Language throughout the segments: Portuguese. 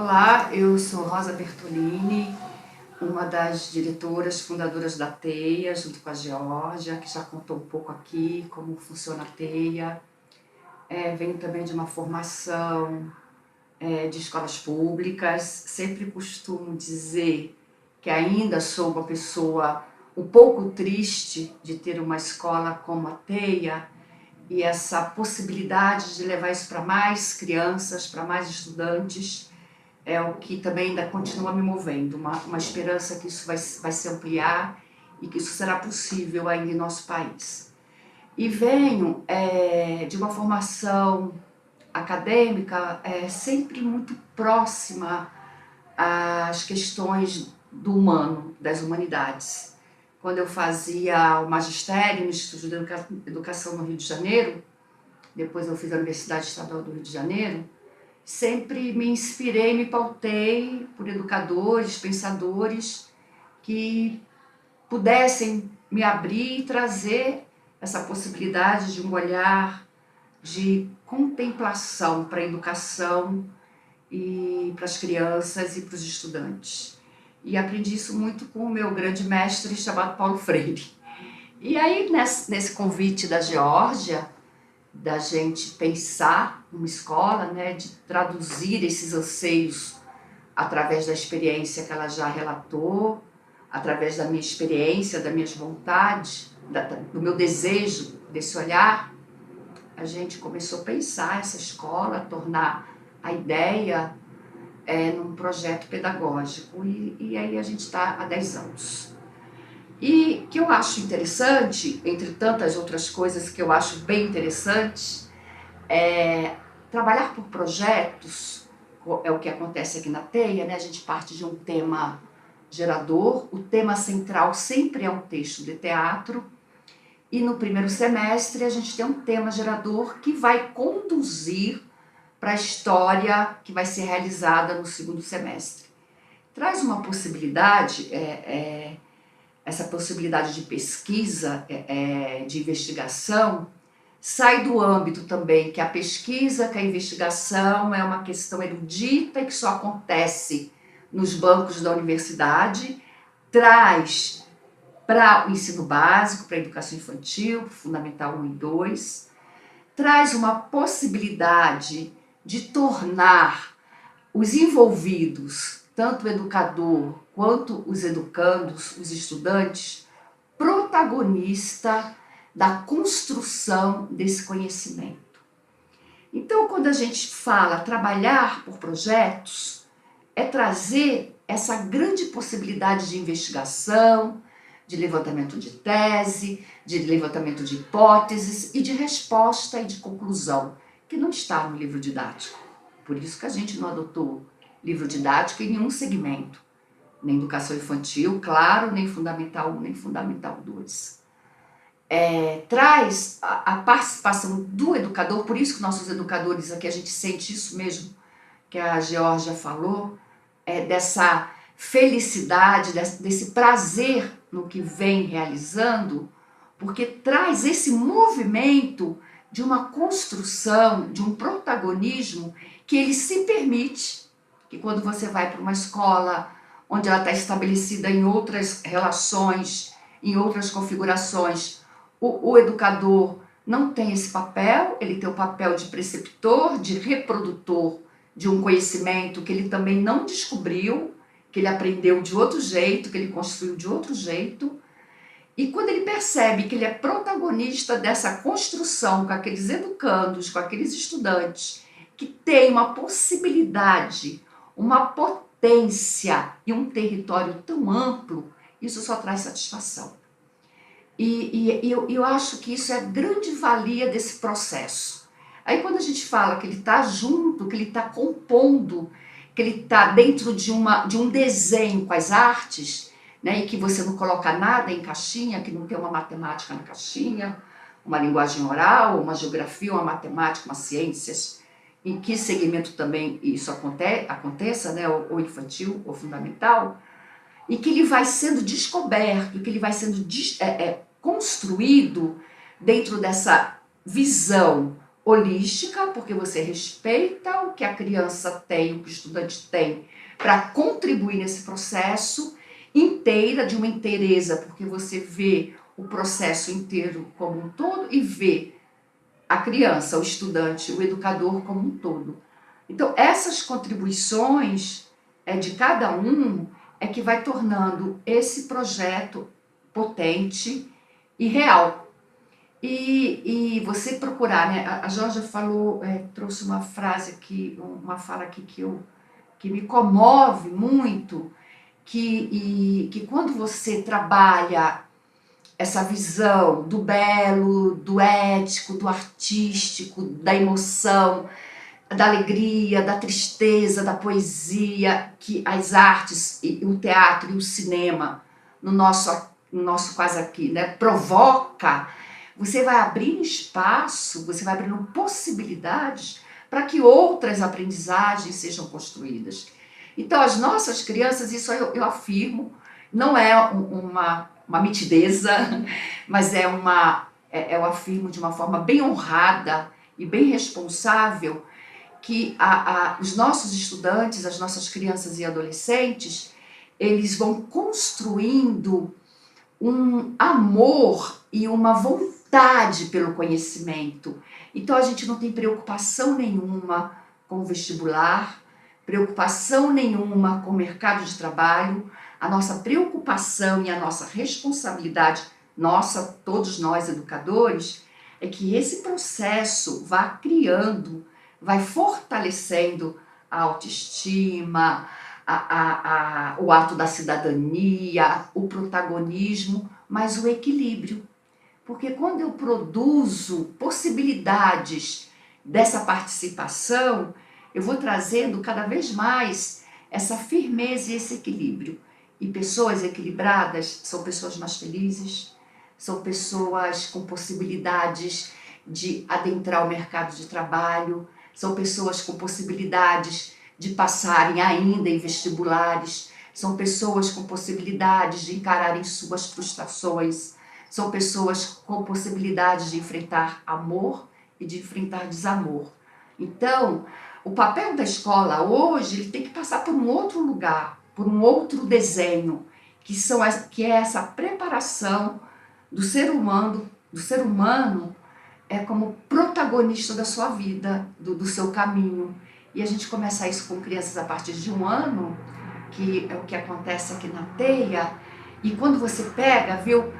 Olá, eu sou Rosa Bertolini, uma das diretoras fundadoras da TEIA, junto com a Geórgia, que já contou um pouco aqui como funciona a TEIA. Venho também de uma formação de escolas públicas. Sempre costumo dizer que ainda sou uma pessoa um pouco triste de ter uma escola como a TEIA e essa possibilidade de levar isso para mais crianças, para mais estudantes, é o que também ainda continua me movendo, uma esperança que isso vai se ampliar e que isso será possível ainda em nosso país. E venho de uma formação acadêmica sempre muito próxima às questões do humano, das humanidades. Quando eu fazia o magistério no Instituto de Educação no Rio de Janeiro, depois eu fiz a Universidade Estadual do Rio de Janeiro, sempre me inspirei, me pautei por educadores, pensadores que pudessem me abrir e trazer essa possibilidade de um olhar de contemplação para a educação e para as crianças e para os estudantes. E aprendi isso muito com o meu grande mestre chamado Paulo Freire. E aí, nesse convite da Geórgia, da gente pensar uma escola, né, de traduzir esses anseios através da experiência que ela já relatou, através da minha experiência, das minhas vontades, do meu desejo desse olhar, a gente começou a pensar essa escola, tornar a ideia num projeto pedagógico, e aí a gente está há 10 anos. E que eu acho interessante, entre tantas outras coisas que eu acho bem interessantes, trabalhar por projetos, é o que acontece aqui na TEIA, né? A gente parte de um tema gerador, o tema central sempre é um texto de teatro, e no primeiro semestre a gente tem um tema gerador que vai conduzir para a história que vai ser realizada no segundo semestre. Traz uma possibilidade, essa possibilidade de pesquisa, de investigação, sai do âmbito também que a pesquisa, que a investigação é uma questão erudita e que só acontece nos bancos da universidade, traz para o ensino básico, para a educação infantil, Fundamental 1 e 2, traz uma possibilidade de tornar os envolvidos, tanto o educador quanto os educandos, os estudantes, protagonista da construção desse conhecimento. Então, quando a gente fala trabalhar por projetos, é trazer essa grande possibilidade de investigação, de levantamento de tese, de levantamento de hipóteses e de resposta e de conclusão, que não está no livro didático. Por isso que a gente não adotou livro didático em nenhum segmento, nem educação infantil, claro, nem Fundamental 1, nem Fundamental 2. Traz a participação do educador, por isso que nossos educadores aqui, a gente sente isso mesmo, que a Geórgia falou, dessa felicidade, desse prazer no que vem realizando, porque traz esse movimento de uma construção, de um protagonismo que ele se permite, que quando você vai para uma escola onde ela está estabelecida em outras relações, em outras configurações, o educador não tem esse papel, ele tem o papel de preceptor, de reprodutor de um conhecimento que ele também não descobriu, que ele aprendeu de outro jeito, que ele construiu de outro jeito. E quando ele percebe que ele é protagonista dessa construção com aqueles educandos, com aqueles estudantes, que tem uma possibilidade, uma potência e um território tão amplo, isso só traz satisfação. E eu acho que isso é a grande valia desse processo. Aí quando a gente fala que ele está junto, que ele está compondo, que ele está dentro de um desenho com as artes, né, e que você não coloca nada em caixinha, que não tem uma matemática na caixinha, uma linguagem oral, uma geografia, uma matemática, umas ciências, em que segmento também isso aconteça, né, ou infantil ou fundamental, e que ele vai sendo descoberto, que ele vai sendo construído dentro dessa visão holística, porque você respeita o que a criança tem, o que o estudante tem, para contribuir nesse processo, inteira, de uma inteireza, porque você vê o processo inteiro como um todo e vê a criança, o estudante, o educador como um todo. Então, essas contribuições de cada um é que vai tornando esse projeto potente e real. E você procurar, né? A Georgia falou, trouxe uma frase aqui, uma fala aqui que me comove muito, que quando você trabalha essa visão do belo, do ético, do artístico, da emoção, da alegria, da tristeza, da poesia, que as artes, e o teatro e o cinema, no nosso quase aqui, né, provoca, você vai abrindo espaço, você vai abrindo possibilidades para que outras aprendizagens sejam construídas. Então, as nossas crianças, isso eu afirmo, não é uma mitideza, mas eu afirmo de uma forma bem honrada e bem responsável, que os nossos estudantes, as nossas crianças e adolescentes, eles vão construindo um amor e uma vontade pelo conhecimento. Então a gente não tem preocupação nenhuma com o vestibular, preocupação nenhuma com o mercado de trabalho. A nossa preocupação e a nossa responsabilidade, nossa, todos nós educadores, é que esse processo vá criando, vai fortalecendo a autoestima, o ato da cidadania, o protagonismo, mas o equilíbrio. Porque quando eu produzo possibilidades dessa participação, eu vou trazendo cada vez mais essa firmeza e esse equilíbrio. E pessoas equilibradas são pessoas mais felizes, são pessoas com possibilidades de adentrar o mercado de trabalho, são pessoas com possibilidades de passarem ainda em vestibulares, são pessoas com possibilidades de encararem suas frustrações, são pessoas com possibilidades de enfrentar amor e de enfrentar desamor. Então, o papel da escola hoje ele tem que passar por um outro lugar, por um outro desenho, que é essa preparação do ser humano como protagonista da sua vida, do seu caminho. E a gente começa isso com crianças a partir de 1 ano, que é o que acontece aqui na TEIA, e quando você pega, viu,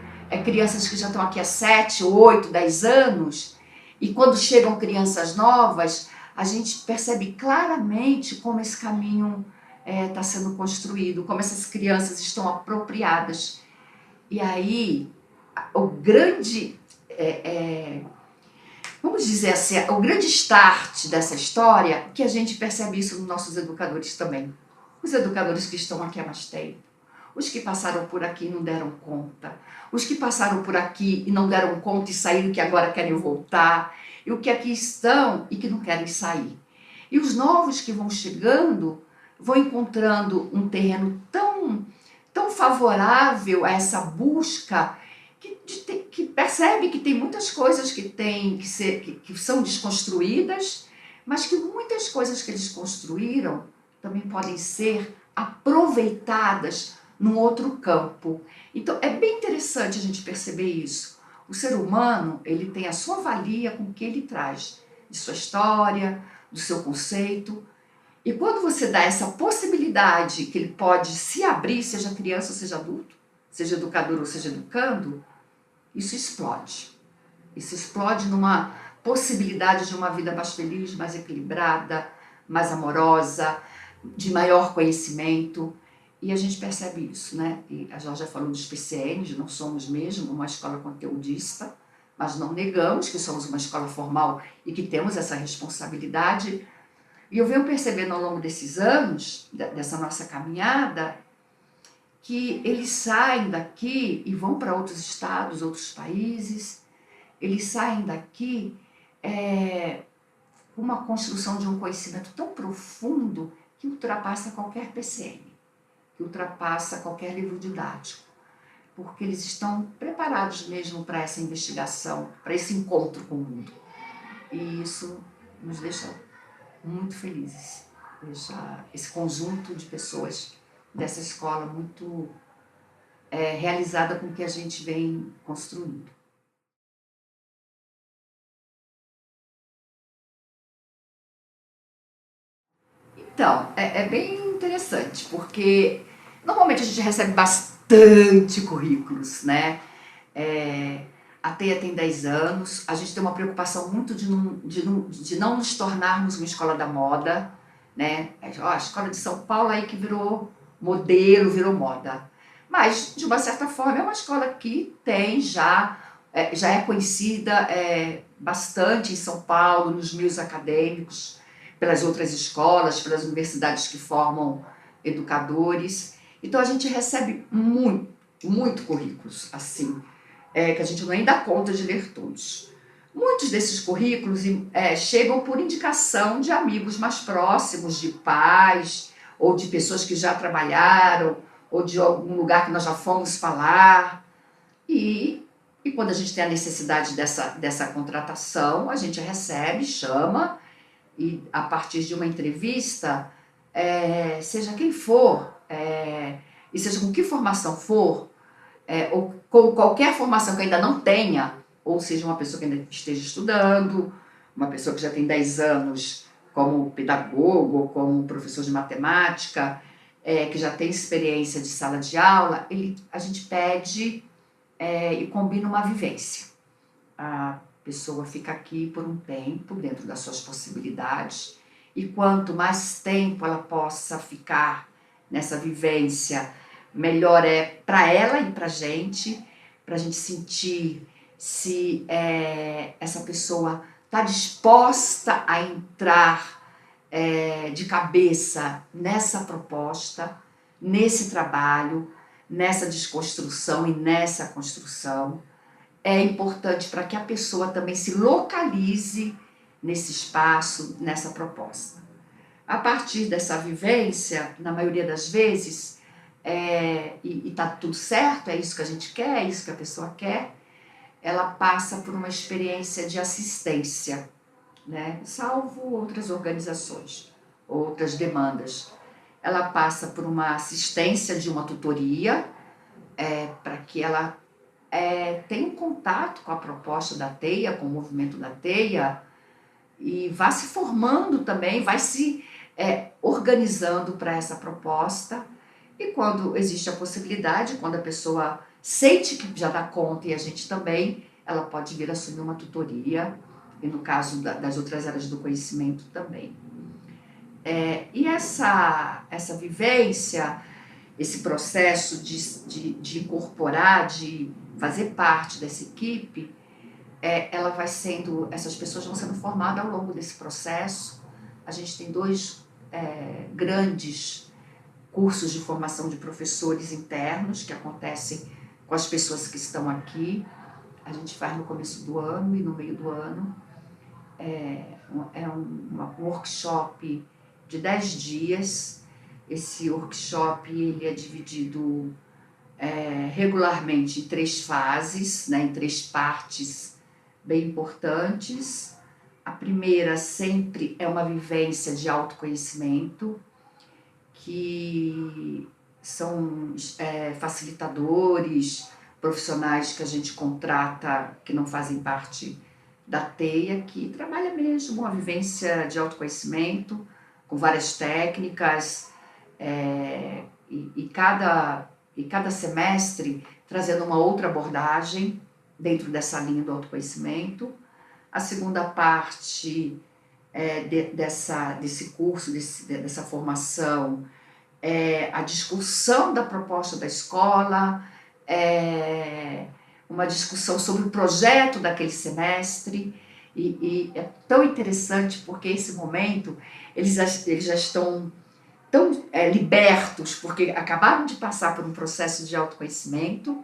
crianças que já estão aqui há 7, 8, 10 anos, e quando chegam crianças novas, a gente percebe claramente como esse caminho está sendo construído, como essas crianças estão apropriadas. E aí, o grande... vamos dizer assim, o grande start dessa história, que a gente percebe isso nos nossos educadores também. Os educadores que estão aqui há mais tempo, os que passaram por aqui e não deram conta, os que passaram por aqui e não deram conta e saíram que agora querem voltar, e os que aqui estão e que não querem sair. E os novos que vão chegando vão encontrando um terreno tão favorável a essa busca que percebe que tem muitas coisas que são desconstruídas, mas que muitas coisas que eles construíram também podem ser aproveitadas num outro campo. Então, é bem interessante a gente perceber isso. O ser humano, ele tem a sua valia com o que ele traz, de sua história, do seu conceito. E quando você dá essa possibilidade que ele pode se abrir, seja criança, seja adulto, seja educador ou seja educando, isso explode. Isso explode numa possibilidade de uma vida mais feliz, mais equilibrada, mais amorosa, de maior conhecimento. E a gente percebe isso, né? E a Jorge já falou dos PCNs, não somos mesmo uma escola conteudista, mas não negamos que somos uma escola formal e que temos essa responsabilidade. E eu venho percebendo ao longo desses anos, dessa nossa caminhada, que eles saem daqui e vão para outros estados, outros países, eles saem daqui com uma construção de um conhecimento tão profundo que ultrapassa qualquer PCN, que ultrapassa qualquer livro didático, porque eles estão preparados mesmo para essa investigação, para esse encontro com o mundo. e isso nos deixa muito felizes. Deixa esse conjunto de pessoas dessa escola muito realizada com o que a gente vem construindo. Então, é bem interessante, porque normalmente a gente recebe bastante currículos, né? É, a TEIA tem 10 anos, a gente tem uma preocupação muito de não nos tornarmos uma escola da moda, né? Ó, a escola de São Paulo aí que virou modelo, virou moda. Mas, de uma certa forma, é uma escola que tem já é conhecida bastante em São Paulo, nos meios acadêmicos, pelas outras escolas, pelas universidades que formam educadores. Então, a gente recebe muito currículos, assim, que a gente nem dá conta de ler todos. Muitos desses currículos chegam por indicação de amigos mais próximos, de pais, ou de pessoas que já trabalharam, ou de algum lugar que nós já fomos falar. E, e quando a gente tem a necessidade dessa contratação, a gente recebe, chama, e a partir de uma entrevista, seja quem for, e seja com que formação for, ou com qualquer formação que ainda não tenha, ou seja, uma pessoa que ainda esteja estudando, uma pessoa que já tem 10 anos como pedagogo ou como professor de matemática, que já tem experiência de sala de aula, a gente pede e combina uma vivência. A pessoa fica aqui por um tempo, dentro das suas possibilidades, e quanto mais tempo ela possa ficar nessa vivência, melhor é para ela e para a gente sentir se essa pessoa está disposta a entrar de cabeça nessa proposta, nesse trabalho, nessa desconstrução e nessa construção. É importante para que a pessoa também se localize nesse espaço, nessa proposta. A partir dessa vivência, na maioria das vezes, e está tudo certo, é isso que a gente quer, é isso que a pessoa quer, ela passa por uma experiência de assistência, né? Salvo outras organizações, outras demandas. Ela passa por uma assistência de uma tutoria, para que ela tenha um contato com a proposta da TEIA, com o movimento da TEIA, e vá se formando também, vai se organizando para essa proposta. E quando existe a possibilidade, quando a pessoa sente que já dá conta e a gente também, ela pode vir assumir uma tutoria, e no caso das outras áreas do conhecimento também. E essa vivência, esse processo de incorporar, de fazer parte dessa equipe, ela vai sendo, essas pessoas vão sendo formadas ao longo desse processo. A gente tem dois grandes cursos de formação de professores internos que acontecem com as pessoas que estão aqui. A gente faz no começo do ano e no meio do ano. Um workshop de 10 dias. Esse workshop ele é dividido regularmente em 3 fases, né, em 3 partes bem importantes. A primeira sempre é uma vivência de autoconhecimento, que são facilitadores, profissionais que a gente contrata, que não fazem parte da TEIA, que trabalha mesmo uma vivência de autoconhecimento, com várias técnicas, e cada semestre trazendo uma outra abordagem dentro dessa linha do autoconhecimento. A segunda parte desse curso, dessa formação, a discussão da proposta da escola, uma discussão sobre o projeto daquele semestre, e é tão interessante porque esse momento eles já estão tão libertos, porque acabaram de passar por um processo de autoconhecimento,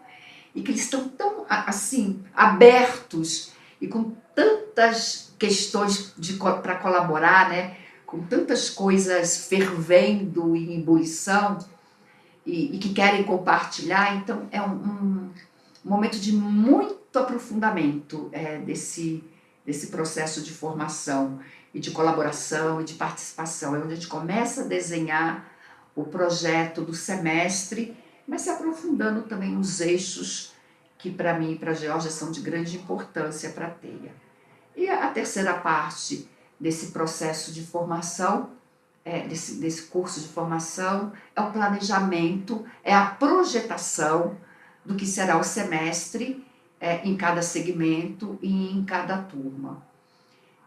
e que eles estão tão, assim, abertos e com tantas questões para colaborar, né? Com tantas coisas fervendo e em ebulição, e que querem compartilhar. Então, é um momento de muito aprofundamento desse processo de formação e de colaboração e de participação. É onde a gente começa a desenhar o projeto do semestre, mas se aprofundando também nos eixos que para mim e para a Geórgia são de grande importância para a TEIA. E a terceira parte desse processo de formação, desse curso de formação, é o planejamento, é a projetação do que será o semestre em cada segmento e em cada turma.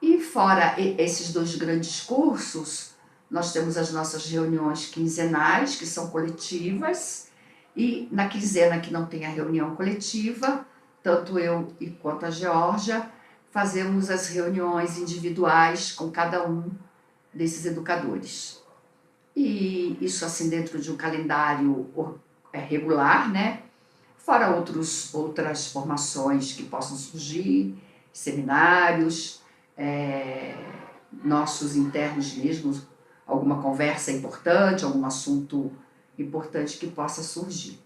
E fora esses dois grandes cursos, nós temos as nossas reuniões quinzenais, que são coletivas, e na quinzena que não tem a reunião coletiva, tanto eu quanto a Geórgia, fazemos as reuniões individuais com cada um desses educadores. E isso assim dentro de um calendário regular, né? Fora outras formações que possam surgir, seminários, nossos internos mesmos, alguma conversa importante, algum assunto importante que possa surgir.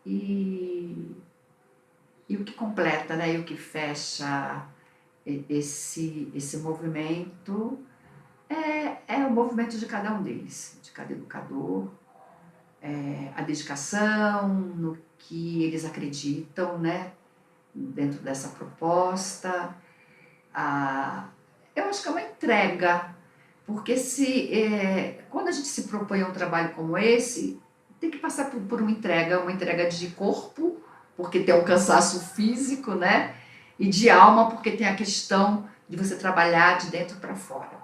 E o que completa, né, e o que fecha esse movimento é o movimento de cada um deles, de cada educador, a dedicação no que eles acreditam, né, dentro dessa proposta. Eu acho que é uma entrega, porque quando a gente se propõe a um trabalho como esse, tem que passar por uma entrega de corpo, porque tem um cansaço físico, né? E de alma, porque tem a questão de você trabalhar de dentro para fora.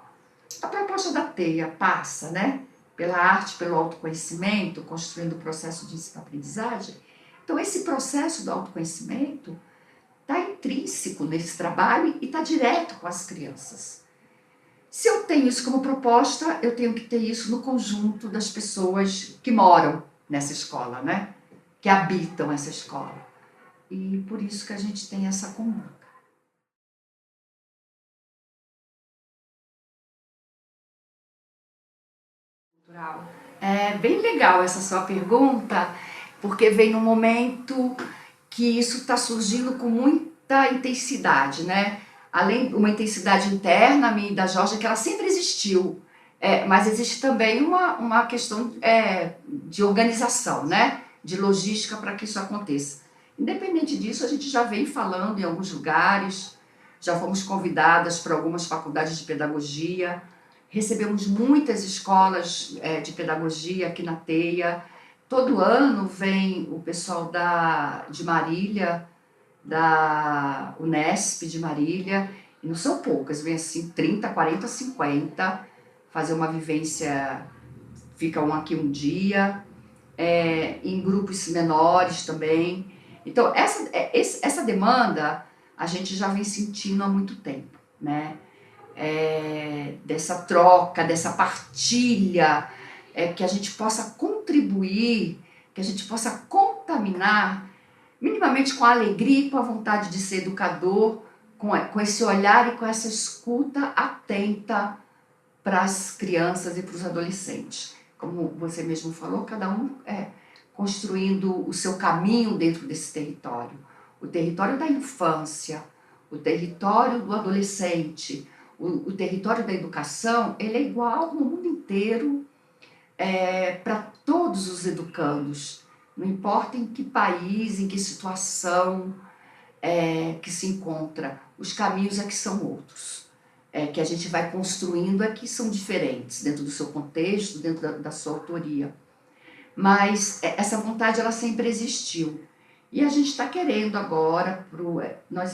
A proposta da TEIA passa, né? Pela arte, pelo autoconhecimento, construindo o processo de ensino-aprendizagem. Então, esse processo do autoconhecimento está intrínseco nesse trabalho e está direto com as crianças. Se eu tenho isso como proposta, eu tenho que ter isso no conjunto das pessoas que moram nessa escola, né? Que habitam essa escola. E por isso que a gente tem essa comunhão. É bem legal essa sua pergunta, porque vem num momento que isso está surgindo com muita intensidade, né? Além de uma intensidade interna, a minha e da Geórgia, que ela sempre existiu, mas existe também uma questão de organização, né? De logística para que isso aconteça. Independente disso, a gente já vem falando em alguns lugares, já fomos convidadas para algumas faculdades de pedagogia, recebemos muitas escolas de pedagogia aqui na TEIA. Todo ano vem o pessoal de Marília, da Unesp de Marília, e não são poucas, vem assim 30, 40, 50, fazer uma vivência, fica um aqui um dia, em grupos menores também. Então, essa demanda a gente já vem sentindo há muito tempo, né? Dessa troca, dessa partilha, que a gente possa contribuir, que a gente possa contaminar minimamente com a alegria e com a vontade de ser educador, com esse olhar e com essa escuta atenta para as crianças e para os adolescentes. Como você mesmo falou, cada um construindo o seu caminho dentro desse território. O território da infância, o território do adolescente, o território da educação, ele é igual no mundo inteiro para todos os educandos. Não importa em que país, em que situação que se encontra, os caminhos que são outros. Que a gente vai construindo que são diferentes, dentro do seu contexto, dentro da sua autoria. Mas essa vontade, ela sempre existiu. E a gente está querendo agora, nós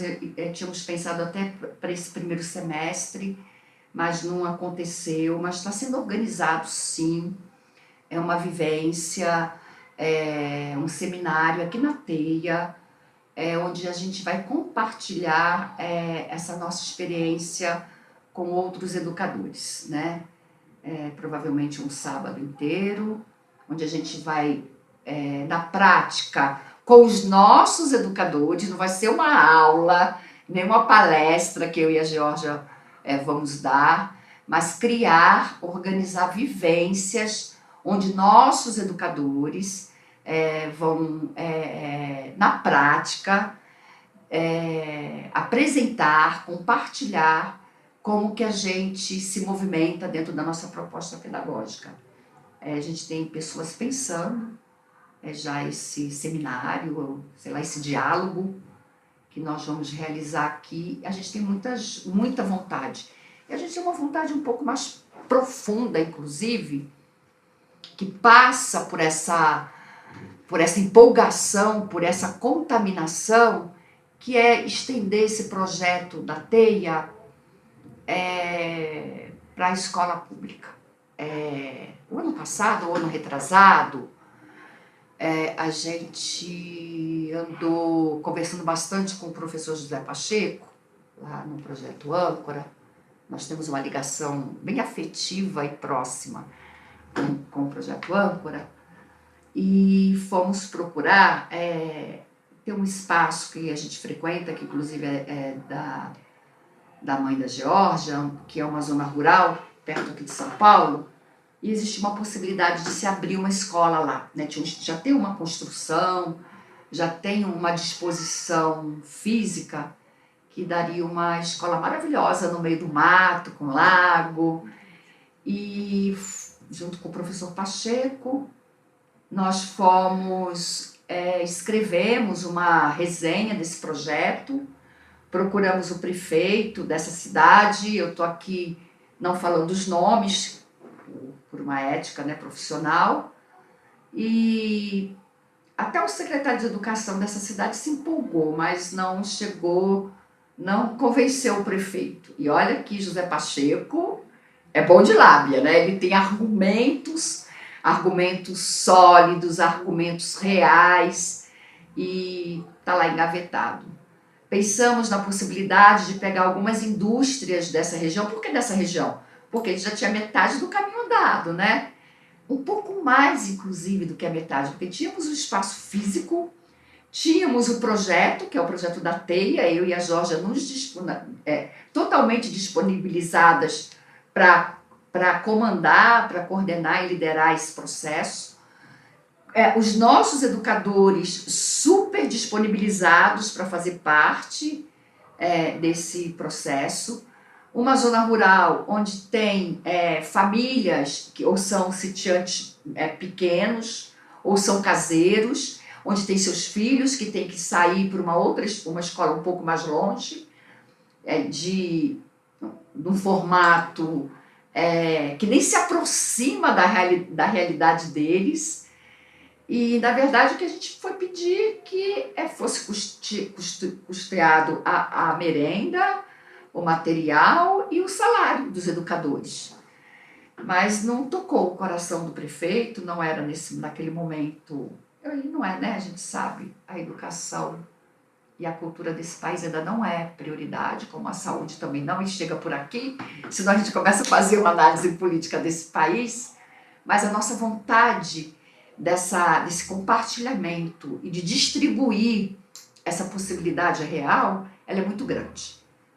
tínhamos pensado até para esse primeiro semestre, mas não aconteceu, mas está sendo organizado sim, é uma vivência, um seminário aqui na TEIA, onde a gente vai compartilhar essa nossa experiência com outros educadores, né? Provavelmente um sábado inteiro, onde a gente vai, na prática, com os nossos educadores, não vai ser uma aula, nem uma palestra que eu e a Geórgia vamos dar, mas organizar vivências onde nossos educadores vão, na prática, apresentar, compartilhar como que a gente se movimenta dentro da nossa proposta pedagógica. A gente tem pessoas pensando já esse seminário, sei lá, esse diálogo que nós vamos realizar aqui. A gente tem muita vontade. E a gente tem uma vontade um pouco mais profunda, inclusive, que passa por essa empolgação, por essa contaminação, que é estender esse projeto da TEIA para a escola pública. O ano passado, o ano retrasado, a gente andou conversando bastante com o professor José Pacheco, lá no Projeto Âncora. Nós temos uma ligação bem afetiva e próxima com o Projeto Âncora, e fomos procurar ter um espaço que a gente frequenta, que inclusive é da Mãe da Geórgia, que é uma zona rural, perto aqui de São Paulo, e existe uma possibilidade de se abrir uma escola lá, né? Já tem uma construção, já tem uma disposição física que daria uma escola maravilhosa no meio do mato, com lago. E junto com o professor Pacheco, nós escrevemos uma resenha desse projeto, procuramos o prefeito dessa cidade. Eu estou aqui não falando os nomes, por uma ética, né, profissional, e até o secretário de Educação dessa cidade se empolgou, mas não convenceu o prefeito. E olha que José Pacheco é bom de lábia, né? Ele tem argumentos sólidos, argumentos reais, e está lá engavetado. Pensamos na possibilidade de pegar algumas indústrias dessa região. Por que dessa região? Porque a gente já tinha metade do caminho andado, né? Um pouco mais, inclusive, do que a metade, porque tínhamos o espaço físico, tínhamos o projeto, que é o projeto da TEIA, eu e a Geórgia totalmente disponibilizadas para comandar, para coordenar e liderar esse processo. Os nossos educadores super disponibilizados para fazer parte desse processo. Uma zona rural onde tem famílias que ou são sitiantes pequenos, ou são caseiros, onde tem seus filhos que têm que sair para uma escola um pouco mais longe, de um formato que nem se aproxima da realidade deles. E, na verdade, o que a gente foi pedir que fosse custeado a merenda, o material e o salário dos educadores. Mas não tocou o coração do prefeito, não era naquele momento. Não é, né? A gente sabe, a educação e a cultura desse país ainda não é prioridade, como a saúde também não, e chega por aqui, senão a gente começa a fazer uma análise política desse país. Mas a nossa vontade desse compartilhamento e de distribuir essa possibilidade real, ela é muito grande.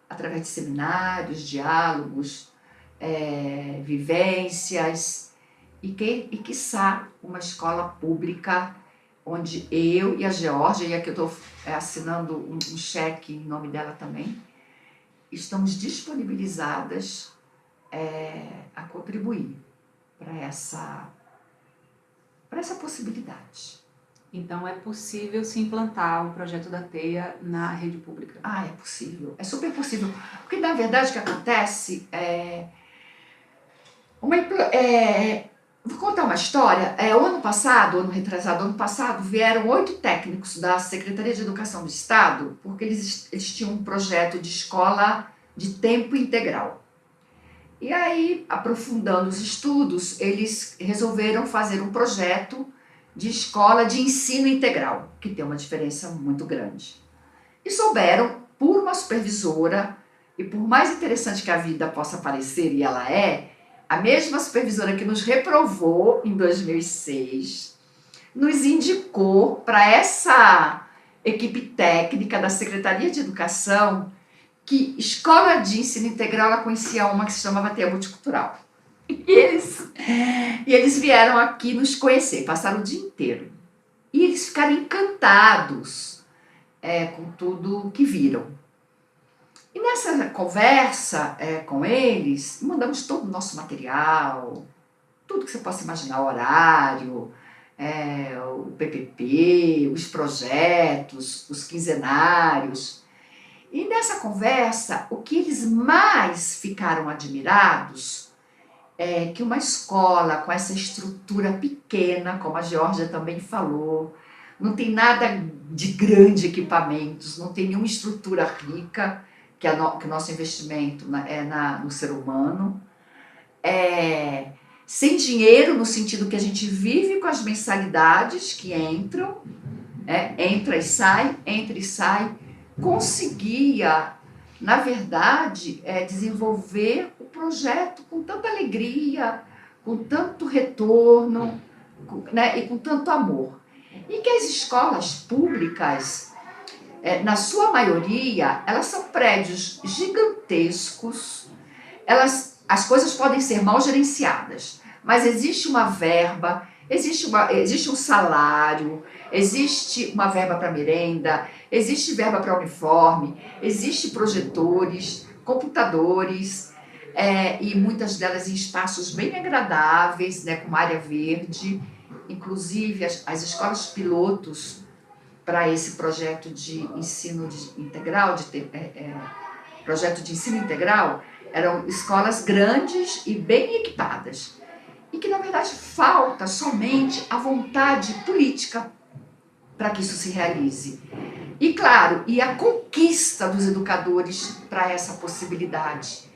Através de seminários, diálogos, vivências, e quiçá uma escola pública onde eu e a Geórgia, e aqui eu estou assinando um cheque em nome dela também, estamos disponibilizadas a contribuir para essa possibilidade. Então, é possível se implantar o projeto da TEIA na rede pública? É possível, é super possível. Porque, na verdade, o que acontece vou contar uma história. Ano passado, vieram 8 técnicos da Secretaria de Educação do Estado, porque eles tinham um projeto de escola de tempo integral. E aí, aprofundando os estudos, eles resolveram fazer um projeto de escola de ensino integral, que tem uma diferença muito grande. E souberam, por uma supervisora, e por mais interessante que a vida possa parecer, e ela a mesma supervisora que nos reprovou em 2006, nos indicou para essa equipe técnica da Secretaria de Educação que escola de ensino integral, ela conhecia uma que se chamava TEIA Multicultural. E eles vieram aqui nos conhecer, passaram o dia inteiro. E eles ficaram encantados com tudo que viram. E nessa conversa com eles, mandamos todo o nosso material, tudo que você possa imaginar, horário, o PPP, os projetos, os quinzenários. E nessa conversa, o que eles mais ficaram admirados é que uma escola com essa estrutura pequena, como a Geórgia também falou, não tem nada de grande equipamentos, não tem nenhuma estrutura rica, que o nosso investimento no ser humano, sem dinheiro, no sentido que a gente vive com as mensalidades que entram, entra e sai, conseguia, na verdade, desenvolver o projeto com tanta alegria, com tanto retorno, e com tanto amor. E que as escolas públicas, na sua maioria, elas são prédios gigantescos, as coisas podem ser mal gerenciadas, mas existe uma verba, existe um salário, existe uma verba para merenda, existe verba para uniforme, existe projetores, computadores, e muitas delas em espaços bem agradáveis, com uma área verde. Inclusive, as escolas pilotos para esse projeto de ensino integral, projeto de ensino integral, eram escolas grandes e bem equipadas. E que, na verdade, falta somente a vontade política para que isso se realize. E, claro, e a conquista dos educadores para essa possibilidade.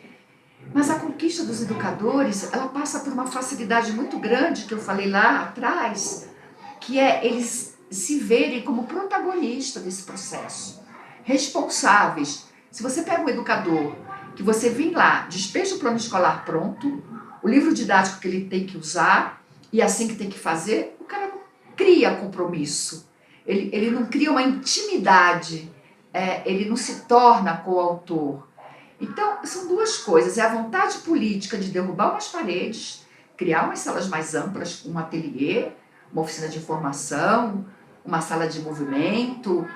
Mas a conquista dos educadores, ela passa por uma facilidade muito grande, que eu falei lá atrás, que é eles se verem como protagonistas desse processo, responsáveis. Se você pega um educador, que você vem lá, despeja o plano escolar pronto, o livro didático que ele tem que usar, e assim que tem que fazer, o cara não cria compromisso, ele não cria uma intimidade, ele não se torna coautor. Então, são duas coisas, é a vontade política de derrubar umas paredes, criar umas salas mais amplas, um ateliê, uma oficina de informação, uma sala de movimento,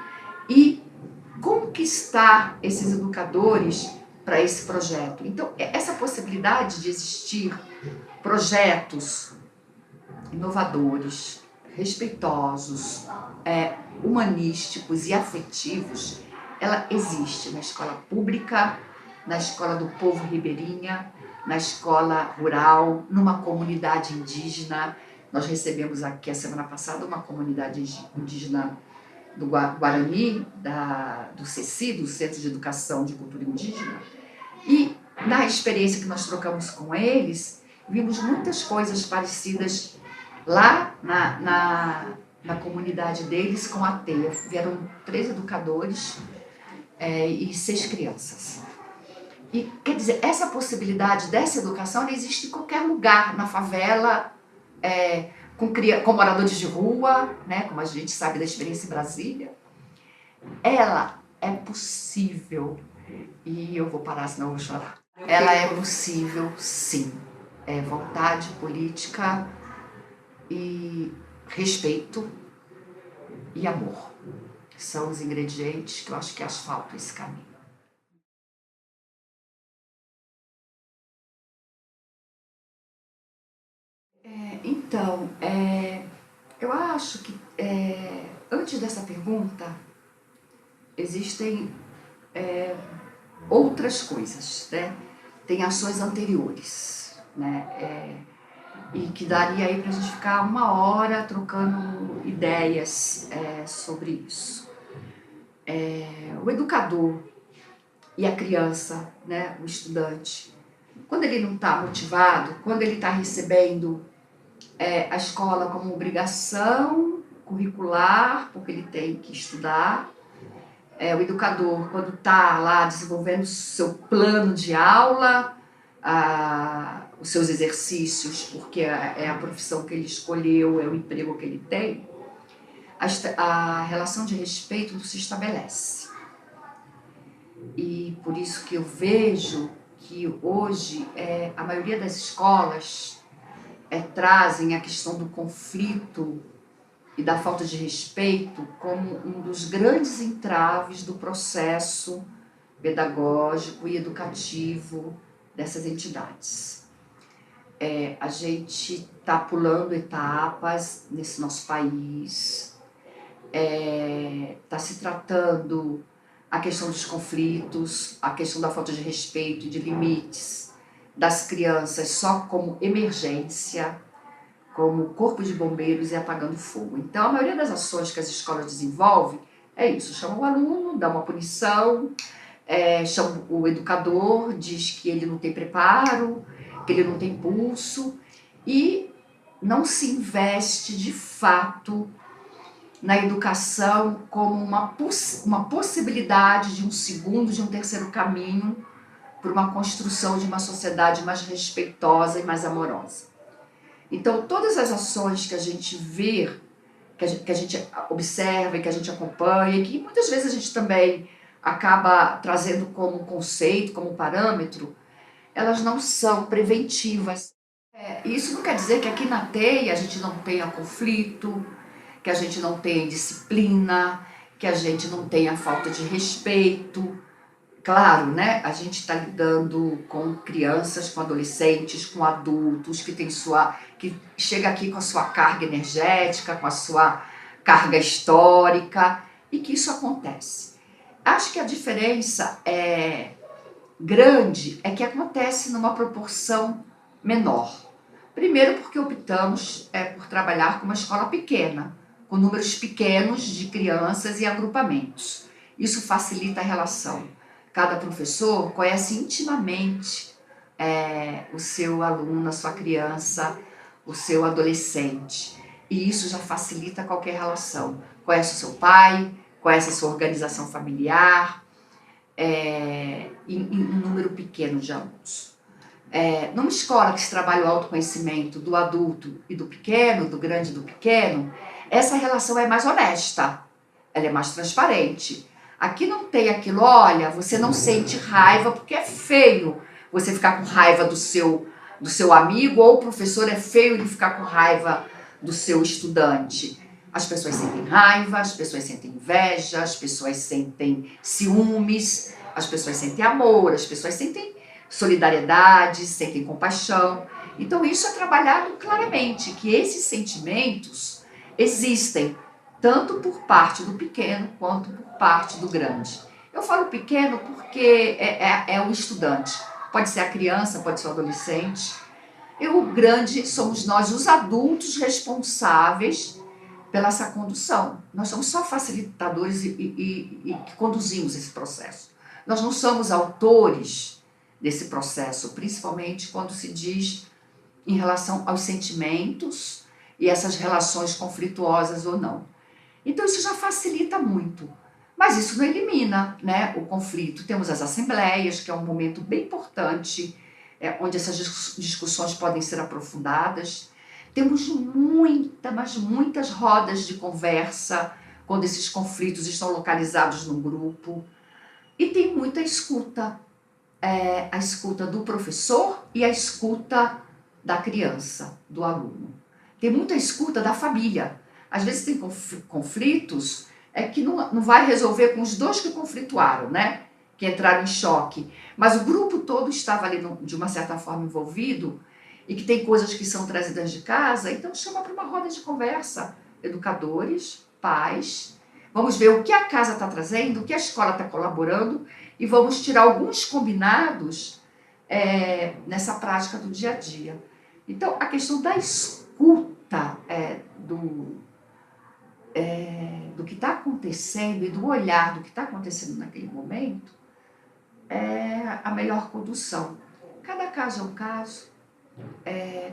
e conquistar esses educadores para esse projeto. Então, essa possibilidade de existir projetos inovadores, respeitosos, humanísticos e afetivos, ela existe na escola pública, na escola do povo ribeirinha, na escola rural, numa comunidade indígena. Nós recebemos aqui a semana passada uma comunidade indígena do Guarani, do CECI, do Centro de Educação de Cultura Indígena, e na experiência que nós trocamos com eles, vimos muitas coisas parecidas lá na comunidade deles com a TEIA. Vieram 3 educadores e 6 crianças. E, quer dizer, essa possibilidade dessa educação ela existe em qualquer lugar, na favela, com moradores de rua, como a gente sabe da experiência em Brasília. Ela é possível, e eu vou parar, senão eu vou chorar. Ela é possível, sim. É vontade política e respeito e amor. São os ingredientes que eu acho que asfaltam esse caminho. Então, eu acho que antes dessa pergunta existem outras coisas, Tem ações anteriores, e que daria aí para a gente ficar 1 hora trocando ideias sobre isso. O educador e a criança, o estudante, quando ele não está motivado, quando ele está recebendo a escola como obrigação curricular, porque ele tem que estudar, o educador, quando está lá desenvolvendo o seu plano de aula, os seus exercícios, porque é a profissão que ele escolheu, é o emprego que ele tem, a relação de respeito não se estabelece. E por isso que eu vejo que hoje a maioria das escolas trazem a questão do conflito e da falta de respeito como um dos grandes entraves do processo pedagógico e educativo dessas entidades. A gente está pulando etapas nesse nosso país, está se tratando a questão dos conflitos, a questão da falta de respeito e de limites das crianças só como emergência, como corpo de bombeiros e apagando fogo. Então, a maioria das ações que as escolas desenvolvem é isso: chama o aluno, dá uma punição, chama o educador, diz que ele não tem preparo, que ele não tem pulso, e não se investe de fato na educação como uma possibilidade de um segundo, de um terceiro caminho para uma construção de uma sociedade mais respeitosa e mais amorosa. Então, todas as ações que a gente vê, que a gente observa e que a gente acompanha, e que muitas vezes a gente também acaba trazendo como conceito, como parâmetro, elas não são preventivas. Isso não quer dizer que aqui na TEIA a gente não tenha conflito, que a gente não tenha disciplina, que a gente não tenha falta de respeito. Claro, né? A gente está lidando com crianças, com adolescentes, com adultos que chega aqui com a sua carga energética, com a sua carga histórica, e que isso acontece. Acho que a diferença grande é que acontece numa proporção menor. Primeiro porque optamos por trabalhar com uma escola pequena, com números pequenos de crianças e agrupamentos. Isso facilita a relação. Cada professor conhece intimamente o seu aluno, a sua criança, o seu adolescente. E isso já facilita qualquer relação. Conhece o seu pai, conhece a sua organização familiar, em um número pequeno de alunos. Numa escola que se trabalha o autoconhecimento do adulto e do pequeno, do grande e do pequeno, essa relação é mais honesta, ela é mais transparente. Aqui não tem aquilo, olha, você não sente raiva porque é feio você ficar com raiva do seu amigo, ou o professor é feio ele ficar com raiva do seu estudante. As pessoas sentem raiva, as pessoas sentem inveja, as pessoas sentem ciúmes, as pessoas sentem amor, as pessoas sentem solidariedade, sentem compaixão. Então isso é trabalhado claramente, que esses sentimentos existem, tanto por parte do pequeno quanto por parte do grande. Eu falo pequeno porque é o estudante, pode ser a criança, pode ser o adolescente. E o grande somos nós, os adultos responsáveis pela essa condução. Nós somos só facilitadores e que conduzimos esse processo. Nós não somos autores desse processo, principalmente quando se diz em relação aos sentimentos e essas relações conflituosas ou não. Então isso já facilita muito, mas isso não elimina, né, o conflito. Temos as assembleias, que é um momento bem importante, onde essas discussões podem ser aprofundadas. Temos muitas rodas de conversa quando esses conflitos estão localizados num grupo. E tem muita escuta, a escuta do professor e a escuta da criança, do aluno. Tem muita escuta da família. Às vezes tem conflitos que não vai resolver com os dois que conflituaram, né? Que entraram em choque. Mas o grupo todo estava ali de uma certa forma envolvido e que tem coisas que são trazidas de casa, então chama para uma roda de conversa. Educadores, pais, vamos ver o que a casa está trazendo, o que a escola está colaborando e vamos tirar alguns combinados nessa prática do dia a dia. Então, a questão da escuta do que está acontecendo e do olhar do que está acontecendo naquele momento é a melhor condução. Cada caso é um caso,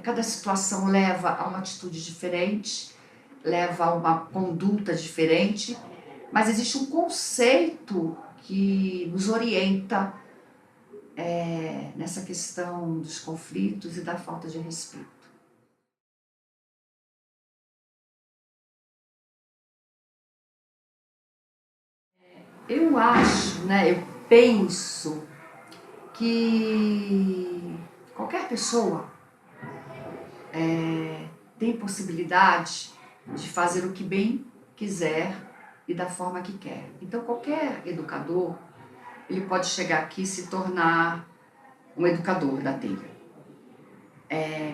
cada situação leva a uma atitude diferente, leva a uma conduta diferente, mas existe um conceito que nos orienta nessa questão dos conflitos e da falta de respeito. Eu acho, né, eu penso que qualquer pessoa tem possibilidade de fazer o que bem quiser e da forma que quer. Então, qualquer educador, ele pode chegar aqui e se tornar um educador da teia.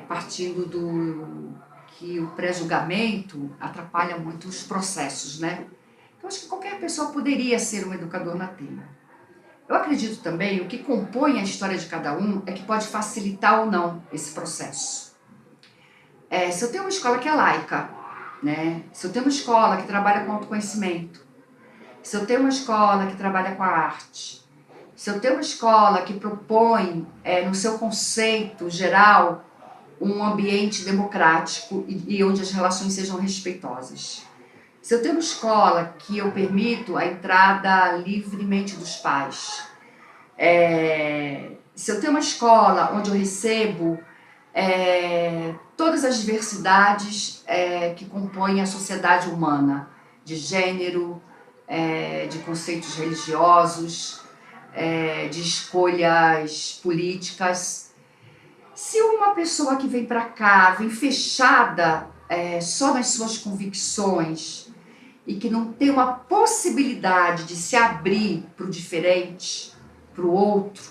Partindo do que o pré-julgamento atrapalha muito os processos, né? Eu acho que qualquer pessoa poderia ser um educador na teia. Eu acredito também, o que compõe a história de cada um é que pode facilitar ou não esse processo. Se eu tenho uma escola que é laica, né? Se eu tenho uma escola que trabalha com autoconhecimento, se eu tenho uma escola que trabalha com a arte, se eu tenho uma escola que propõe, no seu conceito geral, um ambiente democrático e onde as relações sejam respeitosas. Se eu tenho uma escola que eu permito a entrada livremente dos pais, se eu tenho uma escola onde eu recebo todas as diversidades que compõem a sociedade humana, de gênero, de conceitos religiosos, de escolhas políticas. Se uma pessoa que vem para cá vem fechada só nas suas convicções e que não tem uma possibilidade de se abrir para o diferente, para o outro,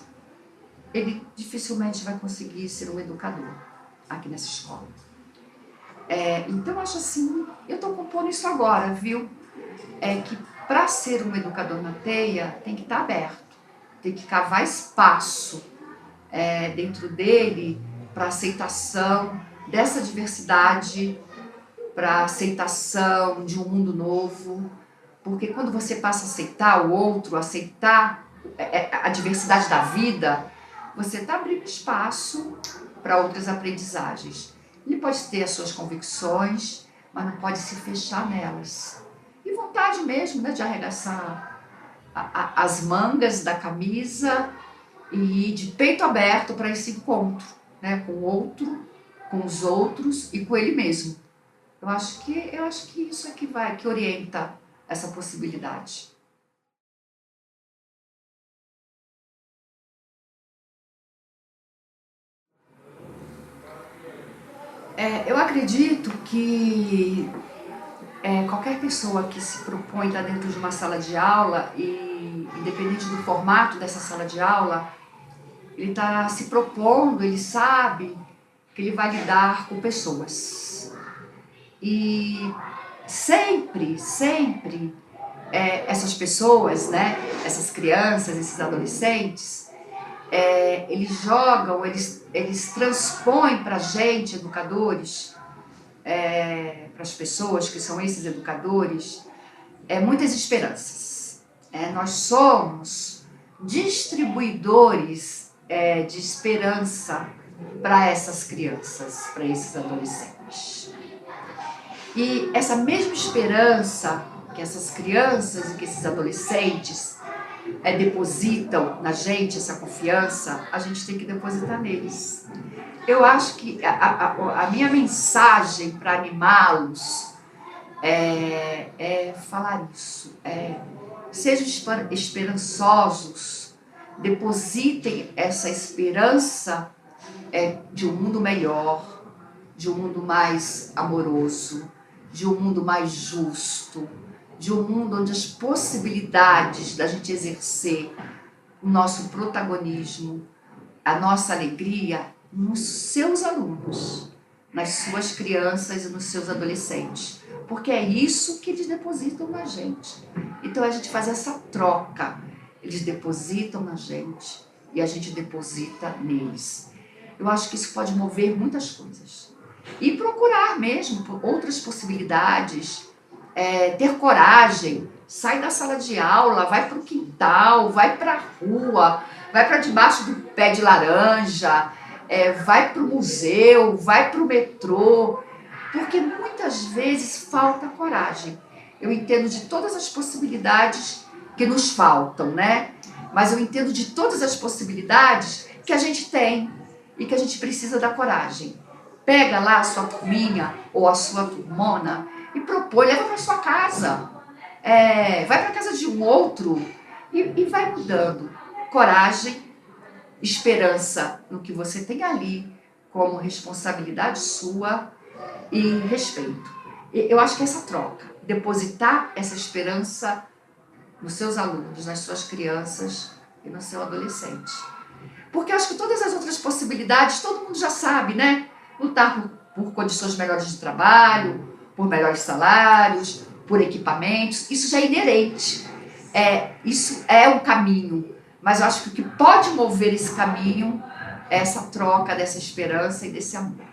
ele dificilmente vai conseguir ser um educador aqui nessa escola. Então, eu acho assim, eu estou compondo isso agora, viu? Que para ser um educador na teia, tem que estar aberto, tem que cavar espaço dentro dele para aceitação dessa diversidade, para aceitação de um mundo novo, porque quando você passa a aceitar o outro, aceitar a diversidade da vida, você está abrindo espaço para outras aprendizagens. Ele pode ter as suas convicções, mas não pode se fechar nelas. E vontade mesmo, né, de arregaçar as mangas da camisa e ir de peito aberto para esse encontro, né, com o outro, com os outros e com ele mesmo. Eu acho que isso é que orienta essa possibilidade. Eu acredito que qualquer pessoa que se propõe estar dentro de uma sala de aula, e independente do formato dessa sala de aula, ele está se propondo, ele sabe que ele vai lidar com pessoas. E sempre essas pessoas, né, essas crianças, esses adolescentes, eles jogam, eles transpõem para a gente, educadores, para as pessoas que são esses educadores, muitas esperanças. Nós somos distribuidores de esperança para essas crianças, para esses adolescentes. E essa mesma esperança que essas crianças e que esses adolescentes depositam na gente, essa confiança, a gente tem que depositar neles. Eu acho que a minha mensagem para animá-los é falar isso. Sejam esperançosos, depositem essa esperança de um mundo melhor, de um mundo mais amoroso, de um mundo mais justo, de um mundo onde as possibilidades da gente exercer o nosso protagonismo, a nossa alegria nos seus alunos, nas suas crianças e nos seus adolescentes, porque é isso que eles depositam na gente. Então a gente faz essa troca, eles depositam na gente e a gente deposita neles. Eu acho que isso pode mover muitas coisas. E procurar mesmo por outras possibilidades, ter coragem, sai da sala de aula, vai para o quintal, vai para a rua, vai para debaixo do pé de laranja, vai para o museu, vai para o metrô, porque muitas vezes falta coragem. Eu entendo de todas as possibilidades que nos faltam, né? Mas eu entendo de todas as possibilidades que a gente tem e que a gente precisa da coragem. Pega lá a sua turminha ou a sua turmona e propõe, leva para sua casa, vai para a casa de um outro e vai mudando. Coragem, esperança no que você tem ali como responsabilidade sua e respeito. Eu acho que essa troca, depositar essa esperança nos seus alunos, nas suas crianças e no seu adolescente. Porque eu acho que todas as outras possibilidades, todo mundo já sabe, né? Lutar por condições melhores de trabalho, por melhores salários, por equipamentos, isso já é inerente. Isso é o caminho. Mas eu acho que o que pode mover esse caminho é essa troca dessa esperança e desse amor.